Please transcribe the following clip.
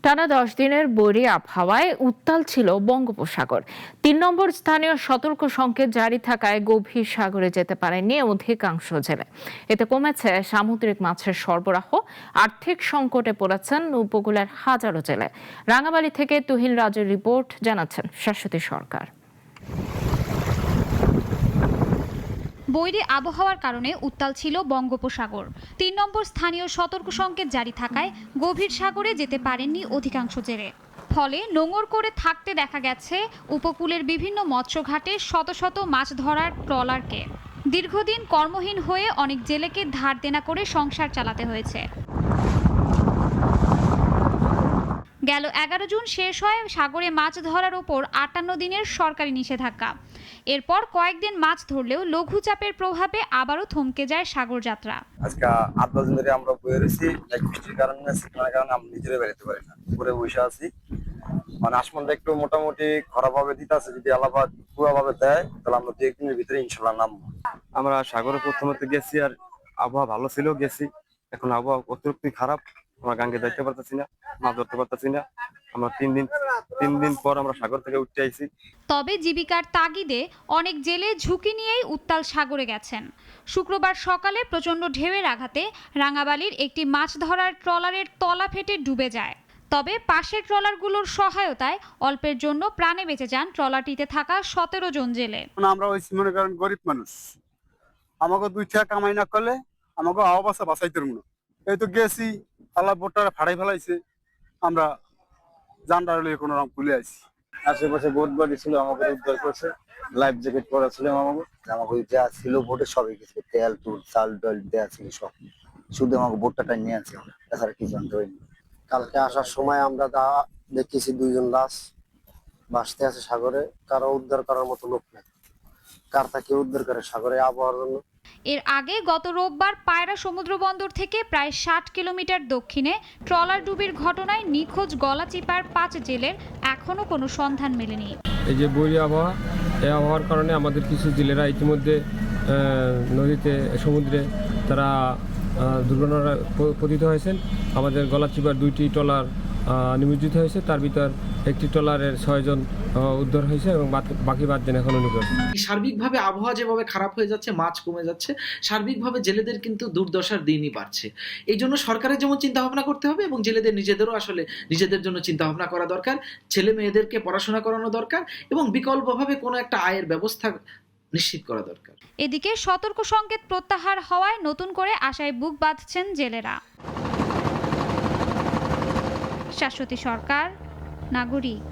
টানা 10 দিনের বৈরী আবহাওয়ায় উত্তাল ছিল বঙ্গোপসাগর। 3 নম্বর স্থানীয় সতর্ক সংকেত জারি থাকায় গভীর সাগরে যেতে পারেনি অধিকাংশ জেলে। এতে কমেছে সামুদ্রিক মাছের সরবরাহ। আর্থিক সংকটে পড়েছেন উপকূলের হাজারো জেলে। রাঙামাটি থেকে তুহিন রাজের রিপোর্ট, জানাচ্ছেন শাশ্বতী সরকার। বৈরী আবহাওয়ার কারণে উত্তাল ছিল বঙ্গোপসাগর। 3 নম্বর স্থানীয় সতর্ক সংকেত জারি থাকায় গভীর সাগরে যেতে পারেননি অধিকাংশ জেলে। ফলে নোঙর করে থাকতে দেখা গেছে উপকূলের বিভিন্ন মৎস্যঘাটে শত শত মাছ ধরার ট্রলারকে। দীর্ঘদিন কর্মহীন হয়ে অনেক জেলেকে ধার দেনা করে সংসার চালাতে হয়েছে। গেল 11 জুন শেষ হয় সাগরে মাছ ধরার ওপর 58 দিনের সরকারি নিষেধাজ্ঞা। এরপর কয়েকদিন মাছ ধরলেও লঘুচাপের প্রভাবে আবারও থমকে যায় সাগর যাত্রা। আজকে 8-10 দিন ধরে আমরা বয়ে রয়েছি, বৃষ্টির কারণে আমরা নিজেরা বেরোতে পারি না, উপরে বসে আছি। মানে আসমানটা একটু মোটামুটি খারাপ ভাবে দিতেছে, যদি আলাদা পুরো ভাবে দেয় তাহলে আমরা 2-1 দিনের ভিতরে ইনশাল্লাহ নামবো। আমরা সাগরে প্রথমত গেছি, আর আবহাওয়া ভালো ছিল, গেছি। এখন আবহাওয়া অতিরিক্ত খারাপ, আমরা গাঙ্গে যাইতে পারতেছি না, মাছ ধরতে পারতেছি না। আমরা 3 দিন পর আমরা সাগর থেকে উঠতে আইছি। তবে জীবিকার তাগিদে অনেক জেলে ঝুঁকি নিয়েই উত্তাল সাগরে গেছেন। শুক্রবার সকালে প্রচণ্ড ঢেউয়ের আঘাতে রাঙাবালির একটি মাছ ধরার ট্রলারের তলা ফেটে ডুবে যায়। তবে পাশের ট্রলারগুলোর সহায়তায় অল্পের জন্য প্রাণে বেঁচে যান ট্রলারটিতে থাকা 17 জন জেলে। আমরা ওই মনে করেন গরিব মানুষ, আমাকে 2 টাকা কামাই না করলে আমাকে আওয়াজা বাঁচাইতে পারবো না। এই তো গেছি, আল্লাহ বোটটা ফাড়াই ফেলাইছে, আমরা জানডার লইয়ে কোনো রকম খুলে আইছি। আশেপাশে বোট বাড়ি ছিল, আমাকে উদ্ধার করছে। লাইফ জ্যাকেট পরা ছিল, আমাকে যা ছিল বোটে সবই গেছে, তেল তুল চাল ডাল দেওয়া ছিল সব। শুধু আমাকে বোটটা নিয়ে আছে, তাছাড়া কি জানতে পারিনি। কালকে আসার সময় আমরা দেখেছি 2 জন লাশ ভাসতে আছে সাগরে, কারো উদ্ধার করার মতো লোক নেই। কার তাকে উদ্ধার করে সাগরে আবহাওয়ার জন্য। এর আগে গত রোববার পায়রা সমুদ্র বন্দর থেকে প্রায় 60 কিলোমিটার দক্ষিণে ট্রলার ডুবির ঘটনায় নিখোঁজ গলাচিপার 5 জেলের এখনো কোনো সন্ধান মেলেনি। এই যে বৈরী আবহাওয়া, এই আবহাওয়ার কারণে আমাদের কিছু জেলেরা ইতিমধ্যে নদীতে সমুদ্রে তারা দুর্ঘটনায় পতিত হয়েছেন। আমাদের গলাচিপার 2টি ট্রলার নিমজ্জিত হয়েছে, তার ভিতর একটি ট্রলারের 6 জন উদ্ধার হয়েছে এবং বাকি 5 জন এখনো নিখোঁজ। সার্বিকভাবে আবহাওয়া যেভাবে খারাপ হয়ে যাচ্ছে, মাছ কমে যাচ্ছে, সার্বিকভাবে জেলেদের কিন্তু দুর্দশার দিনই বাড়ছে। এই জন্য সরকারের যেমন চিন্তা ভাবনা করতে হবে এবং জেলেদের নিজেদেরও আসলে নিজেদের জন্য চিন্তা ভাবনা করা দরকার। ছেলে মেয়েদেরকে পড়াশোনা করানো দরকার এবং বিকল্পভাবে কোনো একটা আয়ের ব্যবস্থা নিশ্চিত করা দরকার। এদিকে সতর্ক সংকেত প্রত্যাহার হওয়ায় নতুন করে আশায় বুক বাঁধছেন জেলেরা। শাশ্বতী সরকার, নাগরিক।